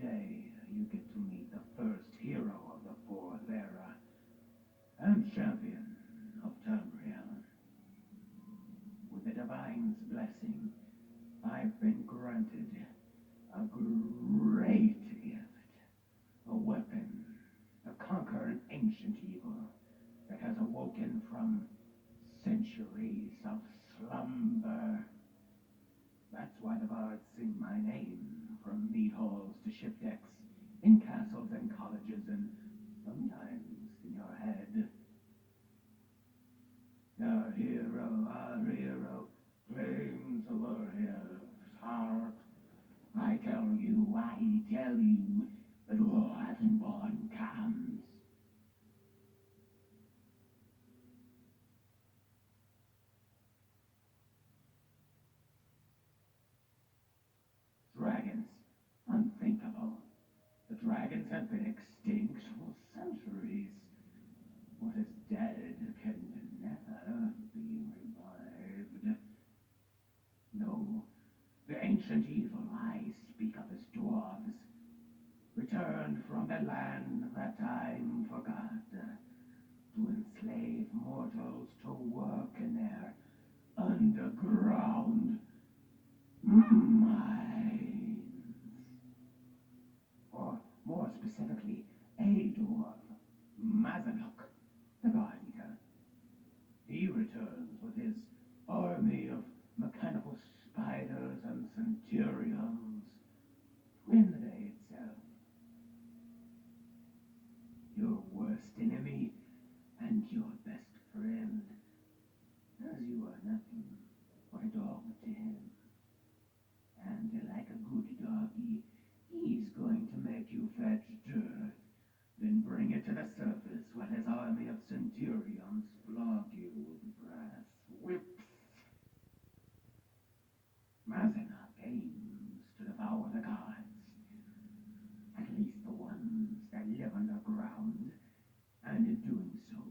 Today, you get to meet the first hero of the Fourth Era and champion of Tamriel. With the Divine's blessing, I've been granted a great gift. A weapon to conquer an ancient evil that has awoken from centuries of slumber. That's why the bards sing my name from mead halls to ship decks, in castles and colleges, and sometimes in your head. Our hero, claims over his heart. I tell you, the Dwarvenborn comes. Dragons, unthinkable. The dragons have been extinct for centuries. What is dead can never be revived. No, the ancient evil I speak of as dwarves returned from the land that time forgot, to enslave mortals to work in their underground mines. Or, more specifically, a dwarf, Mzanach, the God Eater. He returns with his army of mechanical spiders and centurions to end the day itself. Your worst enemy and your best friend, as you are nothing but a dog to him. And like a good doggy, he's going to make you fetch dirt, then bring it to the surface while his army of centurions flog you with brass whips. Mzanach aims to devour the gods, at least the ones that live underground, and in doing so,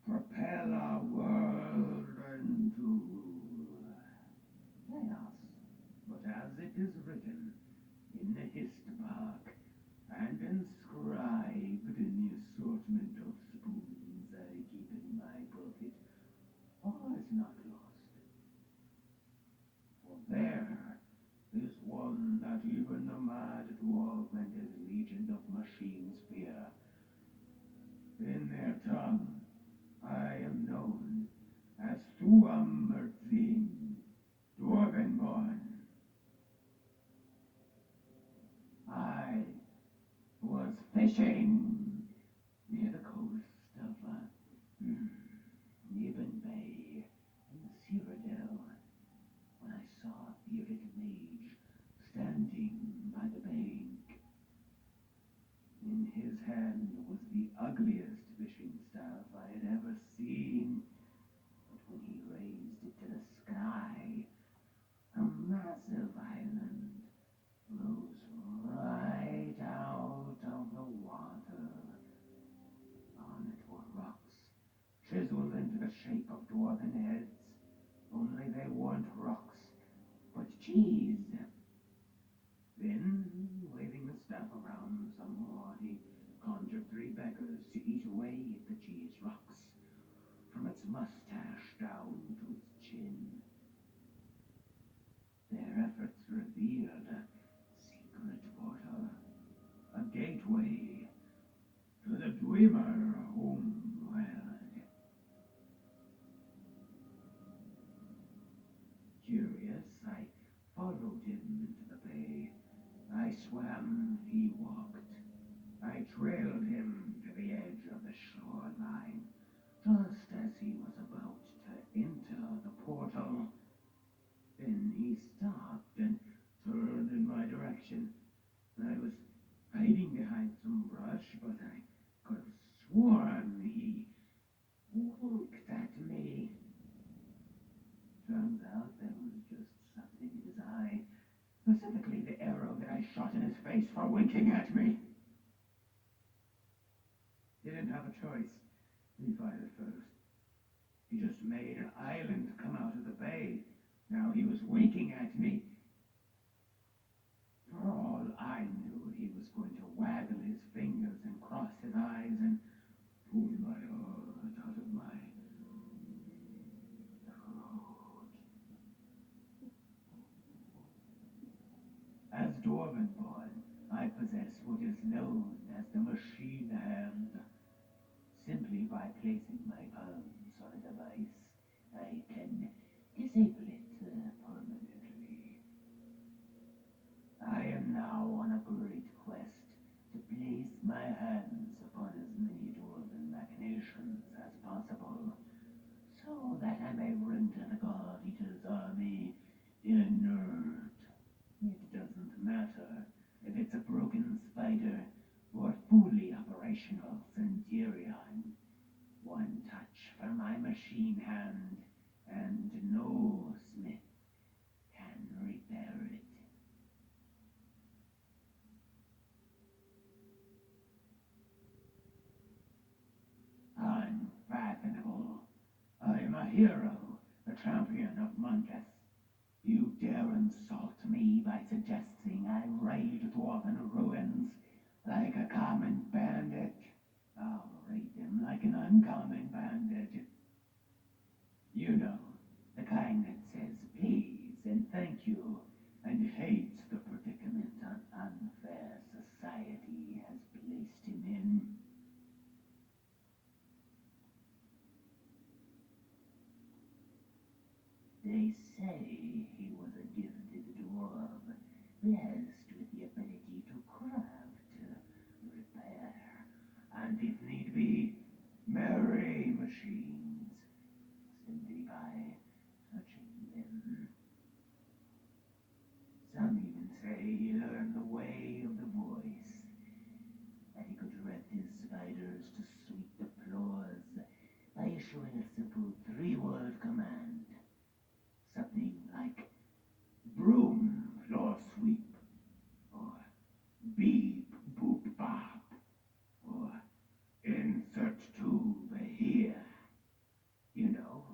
propel our world into chaos. But as it is written in the Histbark and inscribed in the assortment of spoons I keep in my pocket, all is not lost. For there is one that even the mad dwarf and his legion of machines fear. In their tongue, I am known as Thuammertzin, Dwarvenborn. I was fishing near the coast of Niven Bay in the Cyrodiil when I saw a bearded mage standing by the bank. In his hand was the ugliest fishing staff I had ever seen, but when he raised it to the sky, a massive island rose right out of the water. On it were rocks, chiseled into the shape of dwarven heads, only they weren't rocks, but cheese. Then, waving the staff around some more, he conjured three beggars to eat away at the cheese rocks, from its mustache down to its chin. Their efforts revealed a secret portal, a gateway to the Dwemer homeworld. Curious, I followed him into the bay. I swam, he walked. I trailed him to the edge of the shoreline, just as he was about to enter the portal. Then he stopped and turned in my direction. I was hiding behind some brush, but I could have sworn he winked at me. Turns out there was just something in his eye, specifically the arrow that I shot in his face for winking at me. He didn't have a choice. He fired first. He just made an island come out of the bay. Now he was winking at me. For all I knew, possess what is known as the machine hand. Simply by placing my palms on a device, I can disable it permanently. I am now on a great quest to place my hands upon as many dwarven machinations as possible, so that I may render the God Eater's army inert. It doesn't matter if it's a broken spider or fully operational Centurion. One touch from my machine hand, and no smith can repair it. Unfathomable. I am a hero, the champion of Mundus. You dare insult me by suggesting I raid dwarven ruins like a common bandit. I'll raid them like an uncommon bandit. You know, the kind that says please and thank you and hates the predicament an unfair society has placed him in. They say he was a gifted dwarf, blessed with the ability to craft, repair, and if need be, marry machines, simply by touching them. Some even say he learned the way of the voice, that he could direct his spiders to sweep the floors by issuing a simple three-word command. Something like broom floor sweep, or beep boop bop, or insert tube here. You know,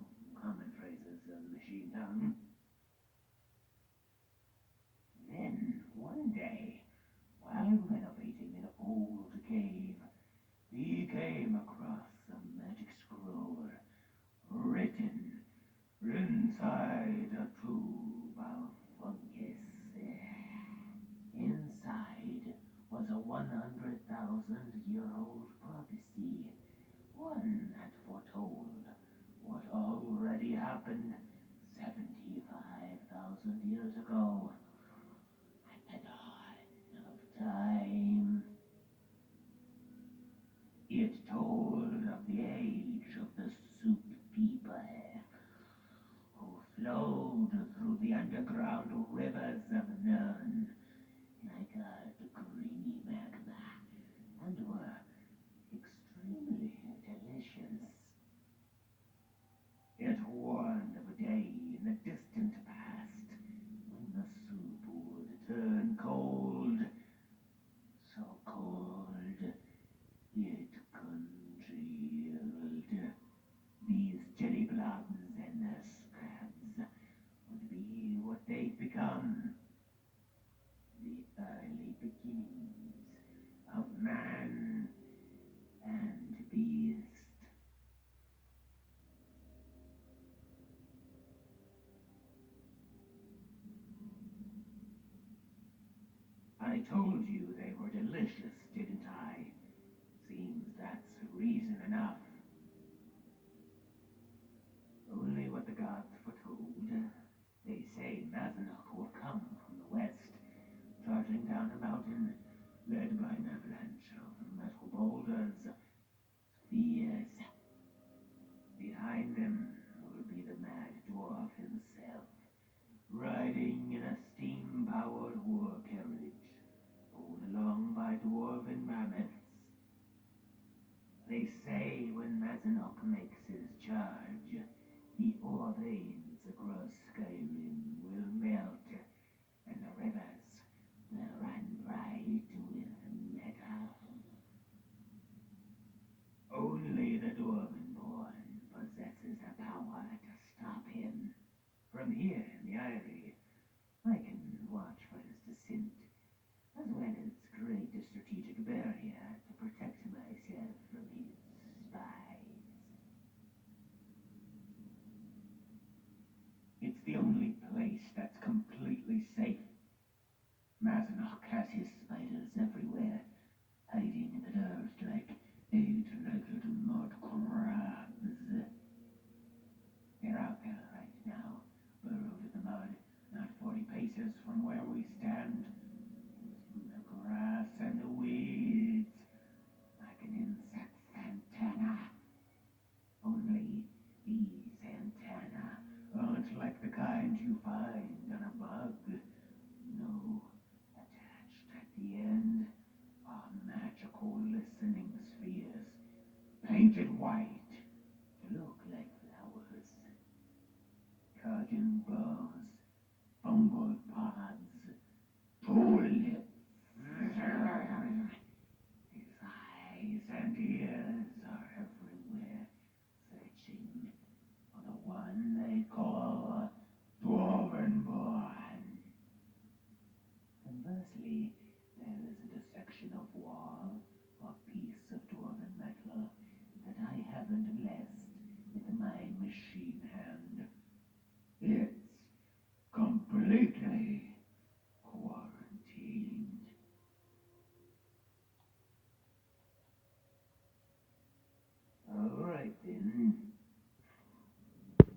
common phrases of the machine tongue. Then, one day, while renovating an old cave, he came across a magic scroll written inside a tube of fungus. Inside was a 100,000-year-old prophecy. One had foretold what already happened 75,000 years ago. At the dawn of time, it told of the age of the soup people who flowed through the underground rivers of Nern like a creamy magma and were extremely delicious. It warned of a day in the distant past when the soup would turn cold, so cold it congealed. These jelly blobs and their scraps would be what they'd become, the early beginnings of man and beast. I told you they were delicious, didn't I? Seems that's reason enough. Only what the gods foretold. They say Mzanach will come from the west, charging down a mountain, led by an avalanche of metal boulders. Fierce. Behind them will be the mad dwarf himself, riding in a steam-powered war carriage, pulled along by dwarven mammoths. They say when Mzanach makes his charge, the ore veins across Skyrim will melt